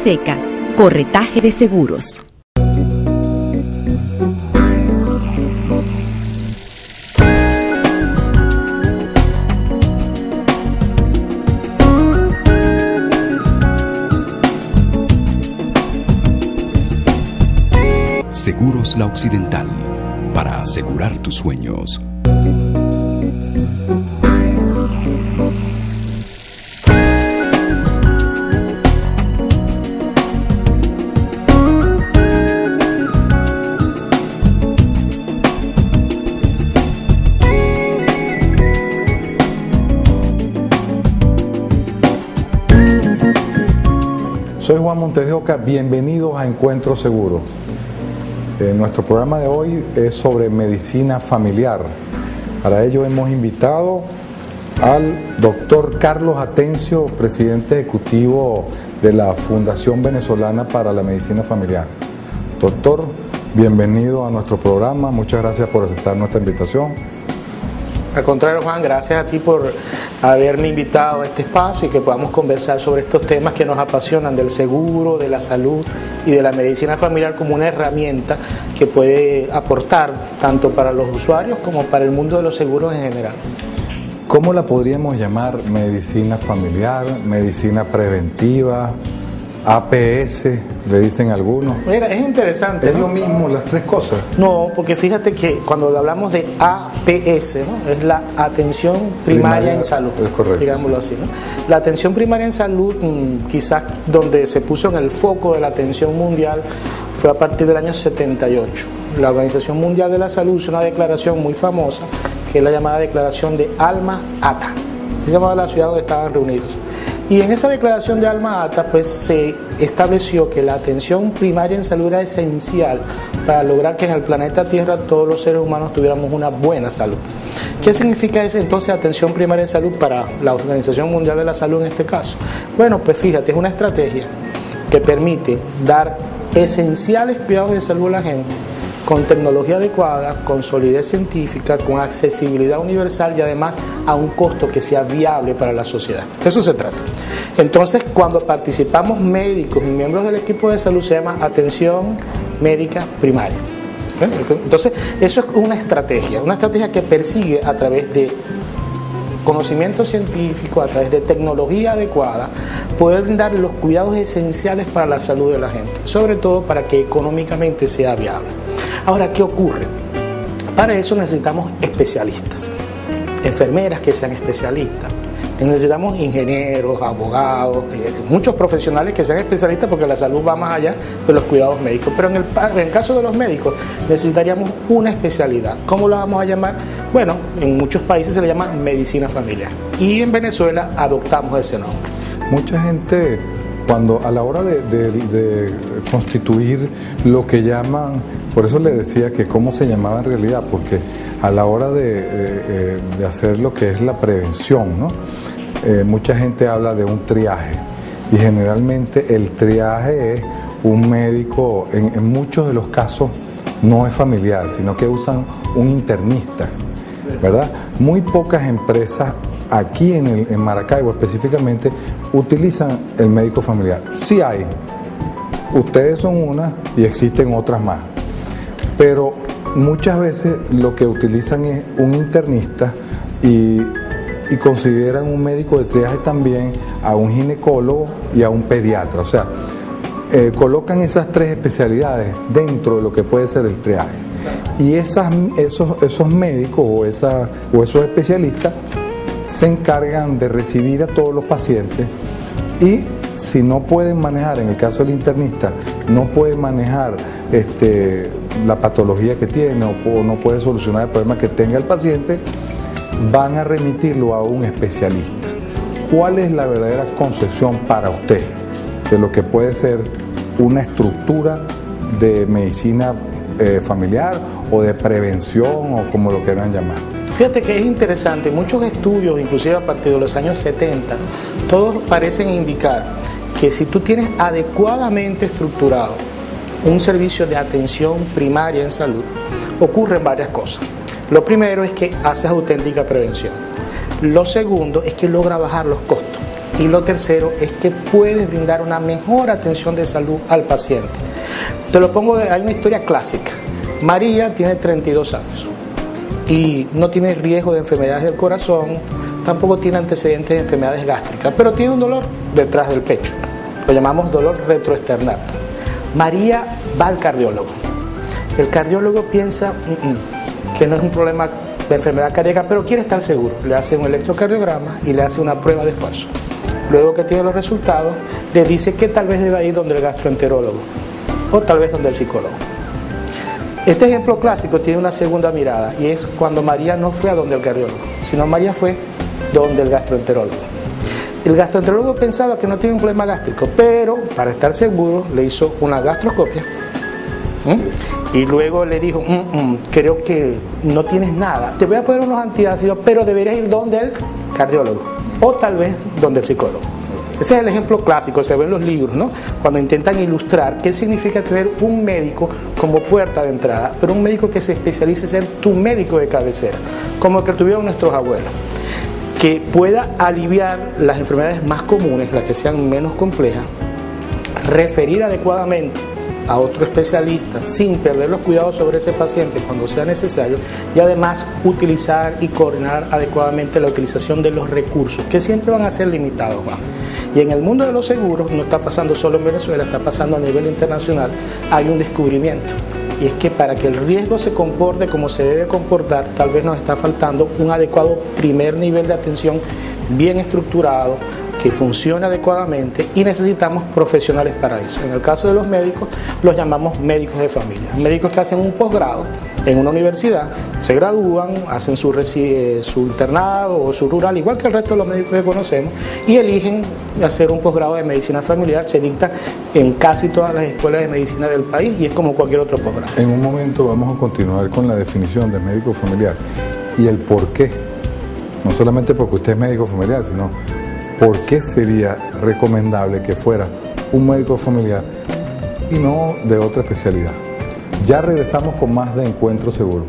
Fonseca, Corretaje de Seguros. Seguros La Occidental, para asegurar tus sueños. Soy Juan Montes de Oca, bienvenidos a Encuentro Seguro. Nuestro programa de hoy es sobre medicina familiar. Para ello hemos invitado al doctor Carlos Atencio, presidente ejecutivo de la Fundación Venezolana para la Medicina Familiar. Doctor, bienvenido a nuestro programa, muchas gracias por aceptar nuestra invitación. Al contrario, Juan, gracias a ti por haberme invitado a este espacio y que podamos conversar sobre estos temas que nos apasionan, del seguro, de la salud y de la medicina familiar como una herramienta que puede aportar tanto para los usuarios como para el mundo de los seguros en general. ¿Cómo la podríamos llamar? Medicina familiar, medicina preventiva, APS, le dicen algunos. Mira, es interesante, ¿Es ¿no? lo mismo las tres cosas? No, porque fíjate que cuando hablamos de APS, ¿no? Es la atención primaria en salud, es correcto, digámoslo así, ¿no? La atención primaria en salud, quizás donde se puso en el foco de la atención mundial, fue a partir del año 78. La Organización Mundial de la Salud hizo una declaración muy famosa, que es la llamada Declaración de Alma-Ata. Así se llamaba la ciudad donde estaban reunidos. Y en esa declaración de Alma-Ata pues se estableció que la atención primaria en salud era esencial para lograr que en el planeta Tierra todos los seres humanos tuviéramos una buena salud. ¿Qué significa eso entonces atención primaria en salud para la Organización Mundial de la Salud en este caso? Bueno, pues fíjate, es una estrategia que permite dar esenciales cuidados de salud a la gente con tecnología adecuada, con solidez científica, con accesibilidad universal y además a un costo que sea viable para la sociedad. De eso se trata. Entonces, cuando participamos médicos y miembros del equipo de salud, se llama atención médica primaria. Entonces, eso es una estrategia que persigue a través de conocimiento científico, a través de tecnología adecuada, poder brindar los cuidados esenciales para la salud de la gente, sobre todo para que económicamente sea viable. Ahora, ¿qué ocurre? Para eso necesitamos especialistas, enfermeras que sean especialistas, necesitamos ingenieros, abogados, muchos profesionales que sean especialistas porque la salud va más allá de los cuidados médicos. Pero en el caso de los médicos necesitaríamos una especialidad. ¿Cómo la vamos a llamar? Bueno, en muchos países se le llama medicina familiar y en Venezuela adoptamos ese nombre. Mucha gente, cuando a la hora de constituir lo que llaman, por eso le decía que cómo se llamaba en realidad, porque a la hora de hacer lo que es la prevención, ¿no? Mucha gente habla de un triaje y generalmente el triaje es un médico, en muchos de los casos no es familiar, sino que usan un internista, ¿verdad? Muy pocas empresas aquí en Maracaibo específicamente utilizan el médico familiar. Sí hay, ustedes son una y existen otras más, pero muchas veces lo que utilizan es un internista y consideran un médico de triaje también a un ginecólogo y a un pediatra. O sea, colocan esas tres especialidades dentro de lo que puede ser el triaje. Y esos médicos o esos especialistas se encargan de recibir a todos los pacientes y si no pueden manejar, en el caso del internista, no puede manejar la patología que tiene o no puede solucionar el problema que tenga el paciente, van a remitirlo a un especialista. ¿Cuál es la verdadera concepción para usted de lo que puede ser una estructura de medicina familiar o de prevención o como lo quieran llamar? Fíjate que es interesante, muchos estudios, inclusive a partir de los años 70, todos parecen indicar que si tú tienes adecuadamente estructurado un servicio de atención primaria en salud, ocurren varias cosas. Lo primero es que haces auténtica prevención. Lo segundo es que logra bajar los costos. Y lo tercero es que puedes brindar una mejor atención de salud al paciente. Te lo pongo, hay una historia clásica. María tiene 32 años y no tiene riesgo de enfermedades del corazón, tampoco tiene antecedentes de enfermedades gástricas, pero tiene un dolor detrás del pecho. Lo llamamos dolor retroesternal. María va al cardiólogo. El cardiólogo piensa que no es un problema de enfermedad cardíaca, pero quiere estar seguro. Le hace un electrocardiograma y le hace una prueba de esfuerzo. Luego que tiene los resultados, le dice que tal vez deba ir donde el gastroenterólogo o tal vez donde el psicólogo. Este ejemplo clásico tiene una segunda mirada y es cuando María no fue a donde el cardiólogo, sino María fue donde el gastroenterólogo. El gastroenterólogo pensaba que no tiene un problema gástrico, pero para estar seguro le hizo una gastroscopia y luego le dijo, creo que no tienes nada, te voy a poner unos antiácidos, pero deberías ir donde el cardiólogo o tal vez donde el psicólogo. Ese es el ejemplo clásico, se ve en los libros, ¿no? Cuando intentan ilustrar qué significa tener un médico como puerta de entrada, pero un médico que se especialice en ser tu médico de cabecera, como el que tuvieron nuestros abuelos, que pueda aliviar las enfermedades más comunes, las que sean menos complejas, referir adecuadamente a otro especialista sin perder los cuidados sobre ese paciente cuando sea necesario y además utilizar y coordinar adecuadamente la utilización de los recursos que siempre van a ser limitados. Y en el mundo de los seguros, no está pasando solo en Venezuela, está pasando a nivel internacional, hay un descubrimiento y es que para que el riesgo se comporte como se debe comportar, tal vez nos está faltando un adecuado primer nivel de atención bien estructurado, que funcione adecuadamente y necesitamos profesionales para eso. En el caso de los médicos, los llamamos médicos de familia. Médicos que hacen un posgrado en una universidad, se gradúan, hacen su internado o su rural, igual que el resto de los médicos que conocemos, y eligen hacer un posgrado de medicina familiar. Se dicta en casi todas las escuelas de medicina del país y es como cualquier otro posgrado. En un momento vamos a continuar con la definición de médico familiar y el por qué. No solamente porque usted es médico familiar, sino ¿por qué sería recomendable que fuera un médico familiar y no de otra especialidad? Ya regresamos con más de Encuentro Seguro.